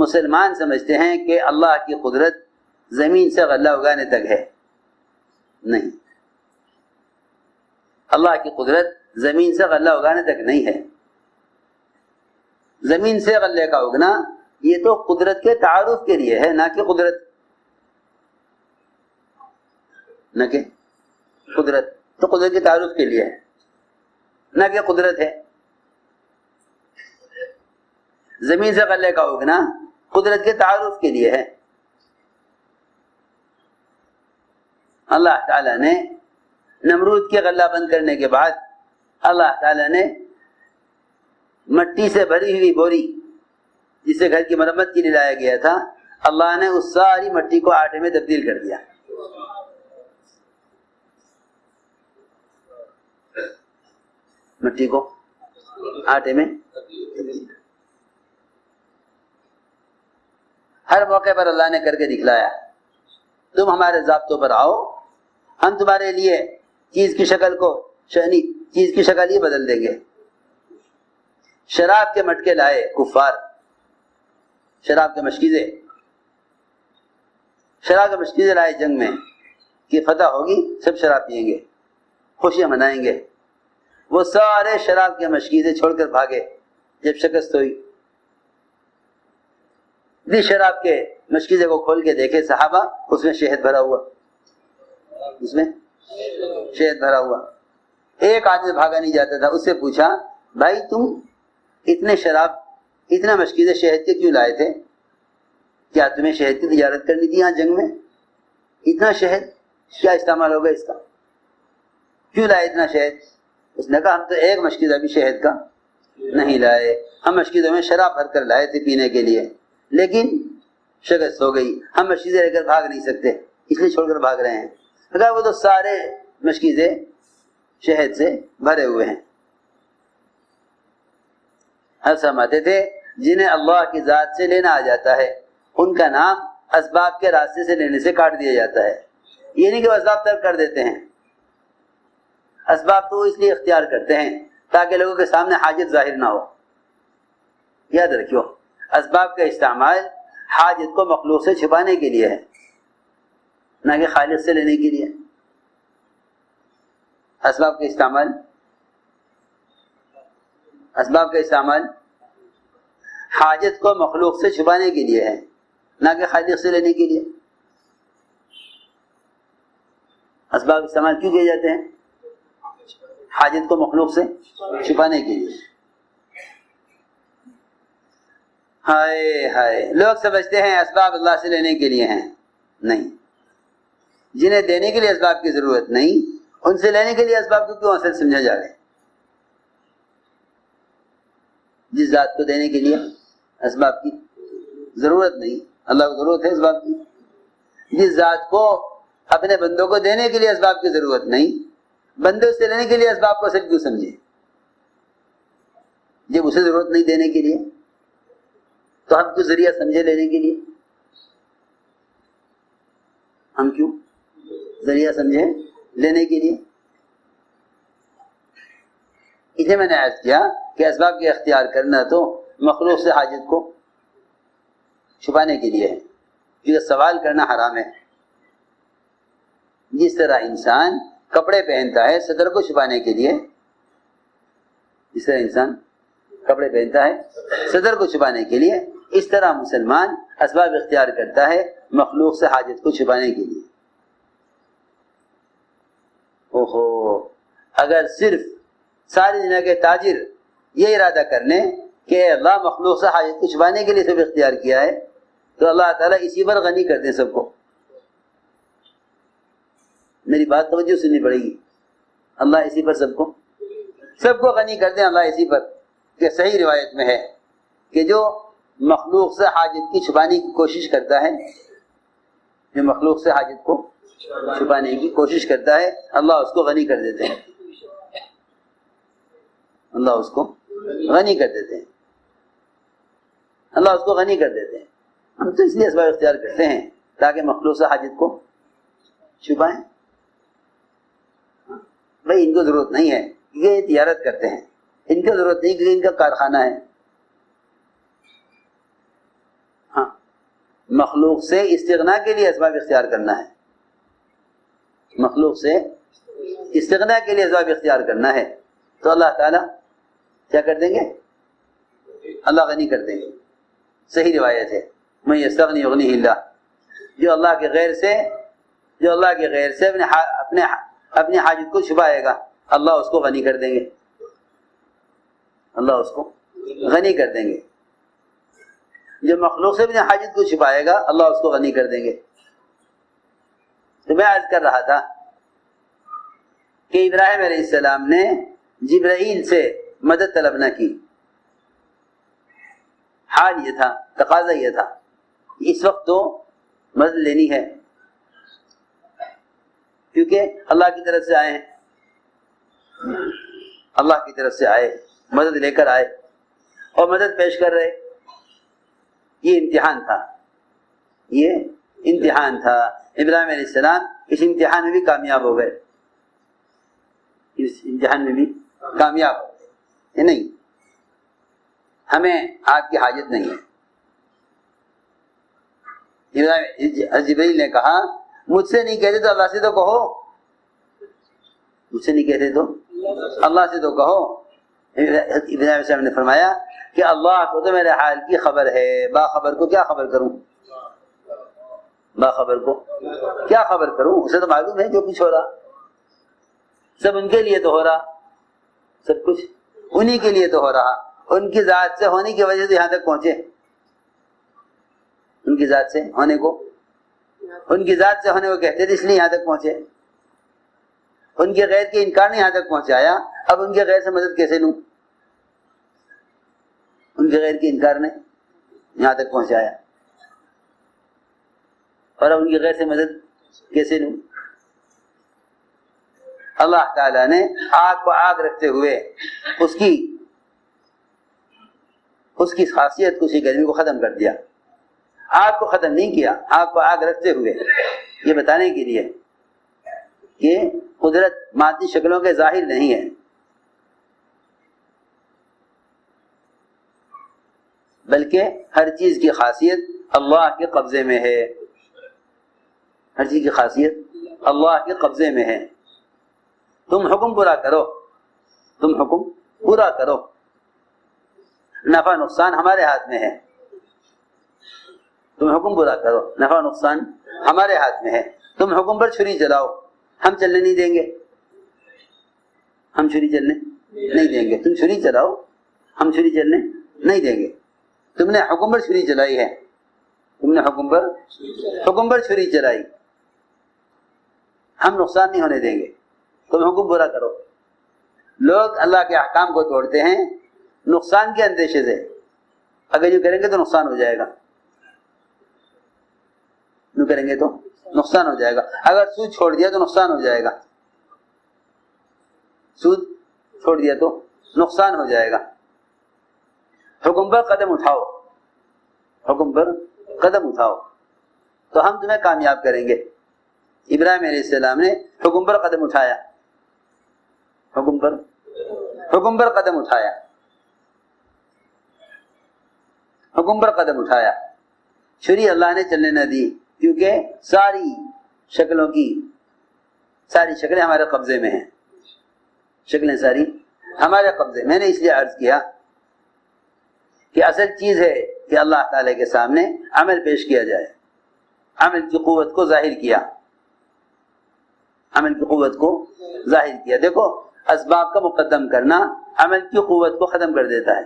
مسلمان سمجھتے ہیں کہ اللہ کی قدرت زمین سے غلہ اگانے تک ہے. نہیں، اللہ کی قدرت زمین سے غلہ اگانے تک نہیں ہے. زمین سے غلے کا اگنا یہ تو قدرت کے تعارف کے لیے ہے، نہ کہ قدرت. نہ کہ قدرت تو قدرت کے تعارف کے لیے ہے، نہ کہ قدرت ہے. زمین سے غلے کا اگنا قدرت کے تعارف کے لیے ہے. اللہ تعالیٰ نے نمرود کے غلہ بند کرنے کے بعد اللہ تعالیٰ نے مٹی سے بھری ہوئی بوری جسے گھر کی مرمت کے لیے لایا گیا تھا، اللہ نے اس ساری مٹی کو آٹے میں تبدیل کر دیا. مٹی کو آٹے میں ہر موقع پر اللہ نے کر کے دکھلایا. تم ہمارے ضابطوں پر آؤ، ہم تمہارے لیے چیز کی شکل کو چیز کی شکل ہی بدل دیں گے. شراب کے مٹکے لائے کفار، شراب کے مشکیزیں لائے جنگ میں کہ فتح ہوگی، سب شراب پیئیں گے، خوشیاں منائیں گے. وہ سارے شراب کے مشکیزیں چھوڑ کر بھاگے. جب شکست ہوئی، شراب کے مشکیزے کو کھول کے دیکھے صحابہ، اس میں شہد بھرا ہوا. ایک آدمی بھاگا نہیں جاتا تھا. اس سے پوچھا، بھائی تم اتنا مشکیزے شہد کے کیوں لائے تھے؟ کیا تمہیں شہد کی تجارت کرنی تھی یہاں جنگ میں؟ اتنا شہد کیا استعمال ہوگا اس کا؟ کیوں لائے اتنا شہد؟ اس نے کہا، ہم تو ایک مشکیزہ بھی شہد کا نہیں لائے، ہم مشکیزوں میں شراب بھر کر لائے تھے پینے کے لیے، لیکن شکست ہو گئی، ہم مشکیزیں لے کر بھاگ نہیں سکتے، اس لیے چھوڑ کر بھاگ رہے ہیں. کہا وہ تو سارے مشکیزیں شہد سے بھرے ہوئے ہیں. فرماتے تھے جنہیں اللہ کی ذات سے لینا آ جاتا ہے ان کا نام اسباب کے راستے سے لینے سے کاٹ دیا جاتا ہے. یہ نہیں کہ وہ اسباب ترک کر دیتے ہیں، اسباب تو وہ اس لیے اختیار کرتے ہیں تاکہ لوگوں کے سامنے حاجت ظاہر نہ ہو. یاد رکھیو، اسباب کا استعمال حاجت کو مخلوق سے چھپانے کے لیے ہے، نہ کہ خالق سے لینے کے لیے. اسباب کا استعمال حاجت کو مخلوق سے چھپانے کے لیے ہے، نہ کہ خالق سے لینے کے لیے. اسباب استعمال کیوں کیے جاتے ہیں؟ حاجت کو مخلوق سے چھپانے کے لیے. ہائے ہائے، لوگ سمجھتے ہیں اسباب اللہ سے لینے کے لیے ہیں. نہیں، جنہیں دینے کے لیے اسباب کی ضرورت نہیں، ان سے لینے کے لیے اسباب کو کیوں اصل سمجھا جائے؟ جس ذات کو دینے کے لیے اسباب کی ضرورت نہیں، اللہ کو ضرورت ہے اسباب کی. جس ذات کو اپنے بندوں کو دینے کے لیے اسباب کی ضرورت نہیں، بندے سے لینے کے لیے اسباب کو اصل کیوں سمجھے؟ جب اسے ضرورت نہیں دینے کے لیے تو ہم کیوں ذریعہ سمجھے لینے کے لیے؟ ہم کیوں ذریعہ سمجھے لینے کے لیے؟ اسے میں نے عرض کیا کہ اسباب کے اختیار کرنا تو مخلوق سے حاجت کو چھپانے کے لیے ہے، کیونکہ سوال کرنا حرام ہے. جس طرح انسان کپڑے پہنتا ہے صدر کو چھپانے کے لیے، صدر کو چھپانے کے لیے، اس طرح مسلمان اسباب اختیار کرتا ہے مخلوق سے حاجت کو چھپانے کے لیے. اگر صرف ساری دنیا کے تاجر یہ ارادہ کر لیں کہ اللہ مخلوق سے حاجت کو چھپانے کے لیے سب اختیار کیا ہے، تو اللہ تعالیٰ اسی پر غنی کر دیں سب کو. میری بات توجہ سننی پڑے گی. اللہ اسی پر سب کو غنی کر دیں، اللہ اسی پر. کہ صحیح روایت میں ہے کہ جو مخلوق سے حاجت کی چھپانے کی کوشش کرتا ہے، جو مخلوق سے حاجت کو چھپانے کی کوشش کرتا ہے، اللہ اس کو غنی کر دیتے ہیں. اللہ اس کو غنی کر دیتے ہیں. ہم تو اس لیے اسباب اختیار کرتے ہیں تاکہ مخلوق سے حاجت کو چھپائیں. بھائی ان کو ضرورت نہیں ہے، یہ تجارت کرتے ہیں، ان کو ضرورت نہیں کہ ان کا کارخانہ ہے. مخلوق سے استغنا کے لیے اسباب اختیار کرنا ہے، مخلوق سے استغنا کے لیے اسباب اختیار کرنا ہے، تو اللہ تعالیٰ کیا کر دیں گے؟ اللہ غنی کر دیں گے۔ صحیح روایت ہے، من یستغنی یغنیہ اللہ، جو اللہ کے غیر سے اپنے حاجت کو چھپائے گا اللہ اس کو غنی کر دیں گے، اللہ اس کو غنی کر دیں گے۔ جو مخلوق سے اپنے حاجت کو چھپائے گا اللہ اس کو غنی کر دیں گے۔ تو میں عرض کر رہا تھا کہ ابراہیم علیہ السلام نے جبرائیل سے مدد طلب نہ کی، حال یہ تھا، تقاضا یہ تھا اس وقت تو مدد لینی ہے، کیونکہ اللہ کی طرف سے آئے ہیں، اللہ کی طرف سے آئے، مدد لے کر آئے اور مدد پیش کر رہے۔ یہ امتحان تھا، یہ امتحان تھا۔ ابراہیم علیہ السلام اس امتحان میں بھی کامیاب ہو گئے، اس امتحان میں بھی کامیاب ہو گئے۔ نہیں، ہمیں آپ کی حاجت نہیں ہے۔ جبرائیل نے کہا مجھ سے نہیں کہتے تو اللہ سے تو کہو، مجھ سے نہیں کہتے تو اللہ سے تو کہو۔ ابراہیم علیہ السلام نے فرمایا کہ اللہ کو تو میرے حال کی خبر ہے، باخبر کو کیا خبر کروں، باخبر کو کیا خبر کروں، اسے تو معلوم ہے جو کچھ ہو رہا، سب ان کے لیے تو ہو رہا، سب کچھ انہی کے لیے تو ہو رہا، ان کی ذات سے ہونے کی وجہ سے یہاں تک پہنچے، ان کی ذات سے ہونے کو، ان کی ذات سے ہونے کو کہتے تھے اس لیے یہاں تک پہنچے، ان کے غیر کے انکار نے یہاں تک پہنچایا، اب ان کے غیر سے مدد کیسے لوں، ان کے غیر کے انکار نے یہاں تک پہنچایا اور اب ان کے غیر سے مدد کیسے لوں۔ اللہ تعالیٰ نے آگ کو آگ رکھتے ہوئے اس کی خاصیت کو، اسی گرمی کو ختم کر دیا، آگ کو ختم نہیں کیا، آگ کو آگ رکھتے ہوئے یہ بتانے کے لیے کہ قدرت مادی شکلوں کے ظاہر نہیں ہے، بلکہ ہر چیز کی خاصیت اللہ کے قبضے میں ہے، ہر چیز کی خاصیت اللہ کے قبضے میں ہے۔ تم حکم پورا کرو، تم حکم پورا کرو، نفع نقصان ہمارے ہاتھ میں ہے، تم حکم پورا کرو، نفع نقصان ہمارے ہاتھ میں ہے، تم حکم پر چھری چلاؤ، ہم چلنے نہیں دیں گے، ہم چھری چلنے نہیں دیں گے، تم چھری چلاؤ، ہم چھری چلنے نہیں دیں گے۔ تم نے حکم پر چھری چلائی ہے، تم نے حکم پر چھری چلائی، ہم نقصان نہیں ہونے دیں گے، تم حکم پورا کرو۔ لوگ اللہ کے احکام کو توڑتے ہیں نقصان کے اندیشے سے، اگر یوں کریں گے تو نقصان ہو جائے گا، یوں کریں گے تو نقصان ہو جائے گا، اگر سود چھوڑ دیا تو نقصان ہو جائے گا، سود چھوڑ دیا تو نقصان ہو جائے گا۔ حکم پر قدم اٹھاؤ، حکم پر قدم اٹھاؤ تو ہم تمہیں کامیاب کریں گے۔ ابراہیم علیہ السلام نے حکم پر قدم اٹھایا، حکم پر قدم اٹھایا، حکم پر قدم اٹھایا، چھری اللہ نے چلنے نہ دی، کیونکہ ساری شکلیں ہمارے قبضے میں ہیں، شکلیں ساری ہمارے قبضے۔ میں نے اس لیے عرض کیا کہ اصل چیز ہے کہ اللہ تعالی کے سامنے عمل پیش کیا جائے، عمل کی قوت کو ظاہر کیا، عمل کی قوت کو ظاہر کیا۔ دیکھو اسباب کا مقدم کرنا عمل کی قوت کو ختم کر دیتا ہے،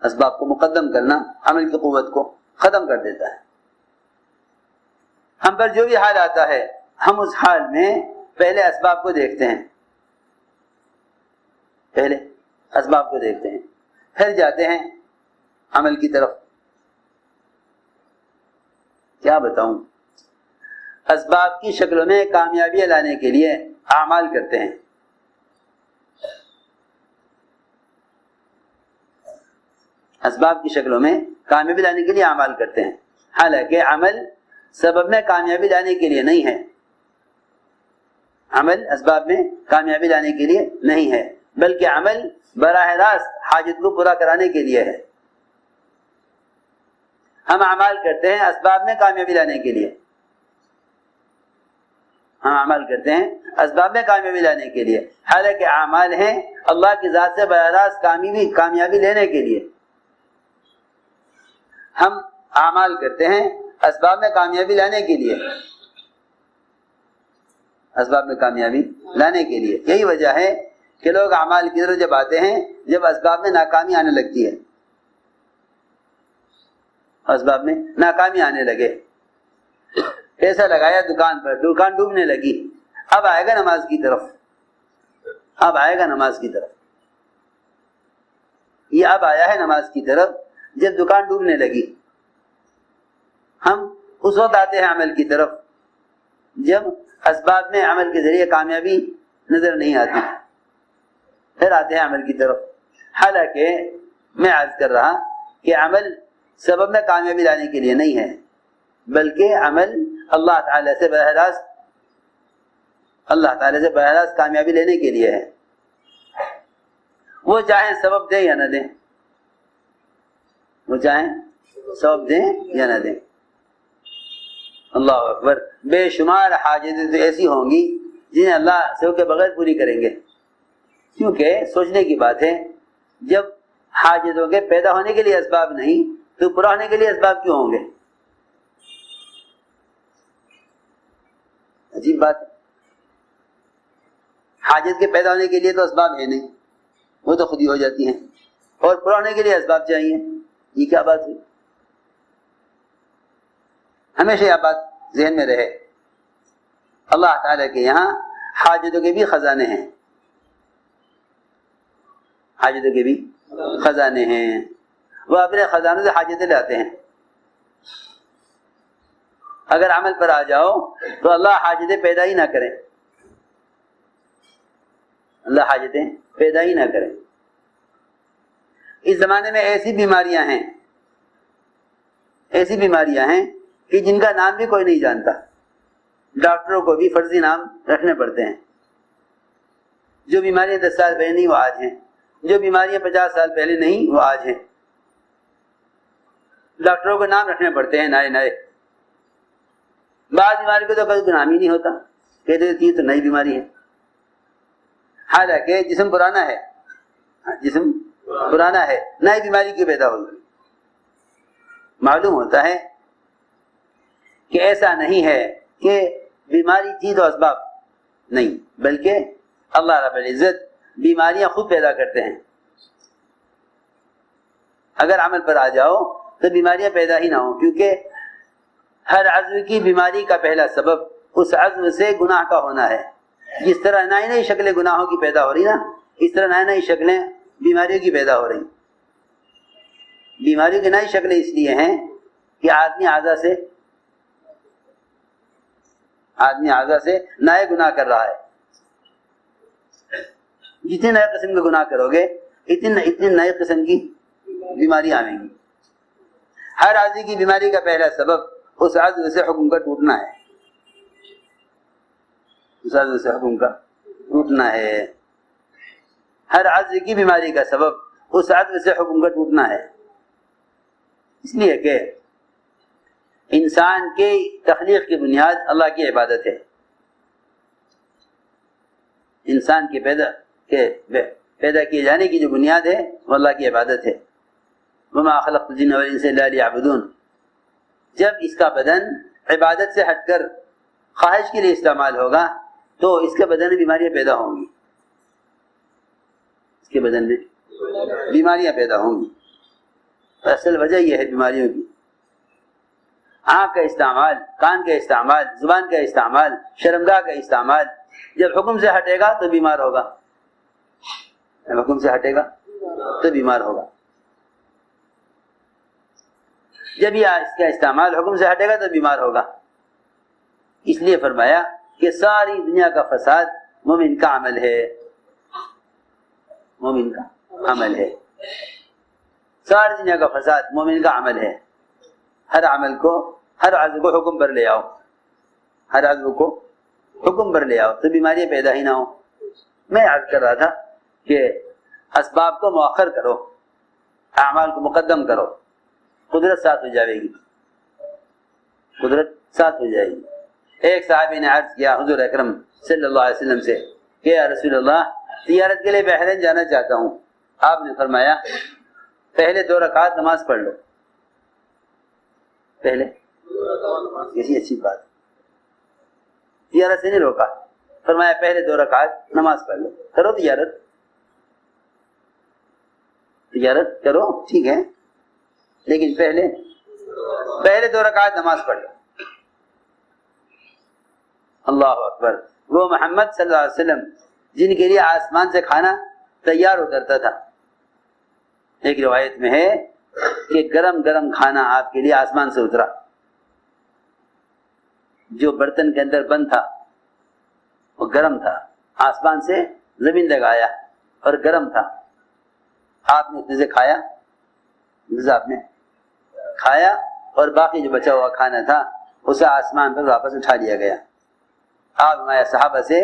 اسباب کو مقدم کرنا عمل کی قوت کو ختم کر دیتا ہے۔ ہم پر جو بھی حال آتا ہے ہم اس حال میں پہلے اسباب کو دیکھتے ہیں، پہلے اسباب کو دیکھتے ہیں، پھر جاتے ہیں عمل کی طرف۔ کیا بتاؤں، اسباب کی شکلوں میں کامیابی لانے کے لیے اعمال کرتے ہیں، اسباب کی شکلوں میں کامیابی لانے کے لیے اعمال کرتے ہیں، حالانکہ عمل سبب میں کامیابی لانے کے لیے نہیں ہے، عمل اسباب میں کامیابی لانے کے لیے نہیں ہے، بلکہ عمل براہ راست حاجت کو پورا کرانے کے لیے ہے۔ ہم اعمال کرتے ہیں اسباب میں کامیابی لانے کے لیے، ہم عمل کرتے ہیں اسباب میں کامیابی لانے کے لیے، حالانکہ اعمال ہیں اللہ کی ذات سے براہ راست کامیابی لینے کے لیے۔ ہم اعمال کرتے ہیں اسباب میں کامیابی لانے کے لیے، اسباب میں کامیابی لانے کے لیے۔ یہی وجہ ہے کہ لوگ اعمال کی طرف جب آتے ہیں جب اسباب میں ناکامی آنے لگتی ہے، اسباب میں ناکامی آنے لگے، پیسہ لگایا دکان پر، دکان ڈوبنے لگی، اب آئے گا نماز کی طرف، اب آئے گا نماز کی طرف، یہ اب آیا ہے نماز کی طرف جب دکان ڈوبنے لگی۔ ہم اس وقت آتے ہیں عمل کی طرف جب اسباب میں عمل کے ذریعے کامیابی نظر نہیں آتی، پھر آتے ہیں عمل کی طرف۔ حالانکہ میں عرض کر رہا کہ عمل سبب میں کامیابی لانے کے لیے نہیں ہے، بلکہ عمل اللہ تعالی سے براہ راست کامیابی لینے کے لیے ہے۔ وہ چاہیں سبب دیں یا نہ دیں، وہ چاہیں سبب دیں یا نہ دیں۔ اللہ اکبر، بے شمار حاجتیں تو ایسی ہوں گی جنہیں اللہ سے کے بغیر پوری کریں گے، کیونکہ سوچنے کی بات ہے جب حاجتوں کے پیدا ہونے کے لیے اسباب نہیں تو پورا ہونے کے لیے اسباب کیوں ہوں گے؟ عجیب بات ہے، حاجت کے پیدا ہونے کے لیے تو اسباب ہے نہیں، وہ تو خود ہی ہو جاتی ہیں، اور پورا ہونے کے لیے اسباب چاہیے، یہ کیا بات ہے؟ ہمیشہ یہ بات ذہن میں رہے، اللہ تعالیٰ کے یہاں حاجتوں کے بھی خزانے ہیں، حاجتوں کے بھی خزانے ہیں، وہ اپنے خزانوں سے حاجتیں لاتے ہیں۔ اگر عمل پر آ جاؤ تو اللہ حاجتیں پیدا ہی نہ کریں، اللہ حاجتیں پیدا ہی نہ کریں۔ اس زمانے میں ایسی بیماریاں ہیں کہ جن کا نام بھی کوئی نہیں جانتا، ڈاکٹروں کو بھی فرضی نام رکھنے پڑتے ہیں۔ جو بیماریاں 10 سال پہلے نہیں وہ آج ہیں، جو بیماریاں 50 سال پہلے نہیں وہ آج ہیں، ڈاکٹروں کو نام رکھنے پڑتے ہیں نئے نئے۔ بعض بیماری کو تو کوئی نام ہی نہیں ہوتا، کہتے تھے یہ تو نئی بیماری ہے، حالانکہ جسم پرانا ہے، جسم پرانا ہے، نئی بیماری کیوں پیدا ہوگی؟ معلوم ہوتا ہے کہ ایسا نہیں ہے کہ بیماری تھی تو اسباب نہیں، بلکہ اللہ رب العزت بیماریاں خود پیدا کرتے ہیں۔ اگر عمل پر آ جاؤ تو بیماریاں پیدا ہی نہ ہوں، کیونکہ ہر عضو کی بیماری کا پہلا سبب اس عضو سے گناہ کا ہونا ہے۔ جس طرح نئی نئی شکلیں گناہوں کی پیدا ہو رہی نا، اس طرح نئی نئی شکلیں بیماریوں کی پیدا ہو رہی۔ بیماریوں کی نئی شکلیں اس لیے ہیں کہ آدمی اعضاء سے نئے گناہ کر رہا ہے۔ جتنے نئے قسم کے گناہ کرو گے اتنی نئے قسم کی بیماری آئیں گی۔ ہر عضو کی بیماری کا پہلا سبب اس عضو سے حکم کا ٹوٹنا ہے، اس عضو سے حکم کا ٹوٹنا ہے۔ ہر عضو کی بیماری کا سبب اس عضو سے حکم کا ٹوٹنا ہے۔ اس لیے کہ انسان کی تخلیق کی بنیاد اللہ کی عبادت ہے، انسان کے پیدا کیے جانے کی جو بنیاد ہے وہ اللہ کی عبادت ہے۔ وما خلقت الجن والانس الا ليعبدون۔ جب اس کا بدن عبادت سے ہٹ کر خواہش کے لیے استعمال ہوگا تو اس کے بدن میں بیماریاں پیدا ہوں گی، اس کے بدن میں بیماریاں پیدا ہوں گی۔ اصل وجہ یہ ہے بیماریوں کی، آنکھ کا استعمال، کان کا استعمال، زبان کا استعمال، شرمگاہ کا استعمال جب حکم سے ہٹے گا تو بیمار ہوگا، جب حکم سے ہٹے گا تو بیمار ہوگا۔ جب یہ اس کا استعمال حکم سے ہٹے گا تو بیمار ہوگا۔ اس لیے فرمایا کہ ساری دنیا کا فساد مومن کا عمل ہے، مومن کا عمل ہے، ساری دنیا کا فساد مومن کا عمل ہے۔ ہر عمل کو، ہر عضو کو حکم پر لے آؤ، ہر عضو کو حکم پر لے آؤ تو بیماریاں پیدا ہی نہ ہو۔ میں عرض کر رہا تھا کہ اسباب کو مؤخر کرو، اعمال کو مقدم کرو، قدرت ساتھ ہو جائے گی، قدرت ساتھ ہو جائے گی۔ ایک صحابی نے عرض کیا حضور اکرم صلی اللہ علیہ وسلم سے کہ یا رسول اللہ تجارت کے لیے بحرین جانا چاہتا ہوں۔ آپ نے فرمایا پہلے 2 رکعت نماز پڑھ لو، پہلے کسی اچھی بات، تجارت سے نہیں روکا، فرمایا پہلے 2 رکعت نماز پڑھ لو، کرو تجارت کرو ٹھیک ہے، لیکن پہلے 2 رکعت نماز پڑھ لو۔ اللہ اکبر، وہ محمد صلی اللہ علیہ وسلم جن کے لیے آسمان سے کھانا تیار اترتا تھا، ایک روایت میں ہے کہ گرم گرم کھانا آپ کے لیے آسمان سے اترا، جو برتن کے اندر بند تھا وہ گرم تھا، آسمان سے زمین لگایا اور گرم تھا، آپ نے اسے کھایا، آپ نے کھایا اور باقی جو بچا ہوا کھانا تھا اسے آسمان پر واپس اٹھا لیا گیا۔ آپ ہمارے صحابہ سے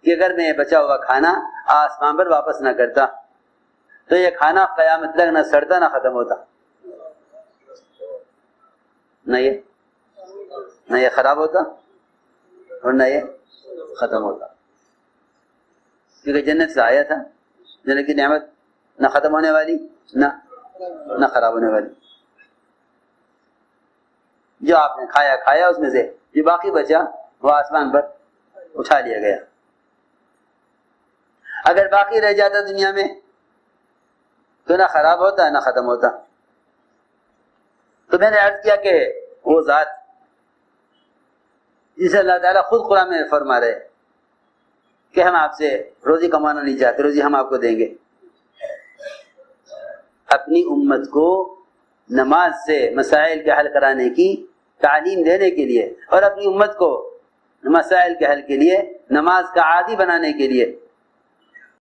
کہ اگر میں یہ بچا ہوا کھانا آسمان پر واپس نہ کرتا تو یہ کھانا قیامت تک نہ سڑتا نہ ختم ہوتا، نہ یہ خراب ہوتا اور نہ یہ ختم ہوتا، کیونکہ جنت سے آیا تھا، جنت کی نعمت نہ ختم ہونے والی نہ خراب ہونے والی۔ جو آپ نے کھایا اس میں سے جو باقی بچا وہ آسمان پر اٹھا لیا گیا۔ اگر باقی رہ جاتا دنیا میں تو نہ خراب ہوتا نہ ختم ہوتا۔ تو میں نے عرض کیا کہ وہ ذات جسے اللہ تعالیٰ خود قرآن میں فرما رہے کہ ہم آپ سے روزی کمانا نہیں چاہتے، روزی ہم آپ کو دیں گے، اپنی امت کو نماز سے مسائل کے حل کرانے کی تعلیم دینے کے لیے اور اپنی امت کو مسائل کے حل کے لیے نماز کا عادی بنانے کے لیے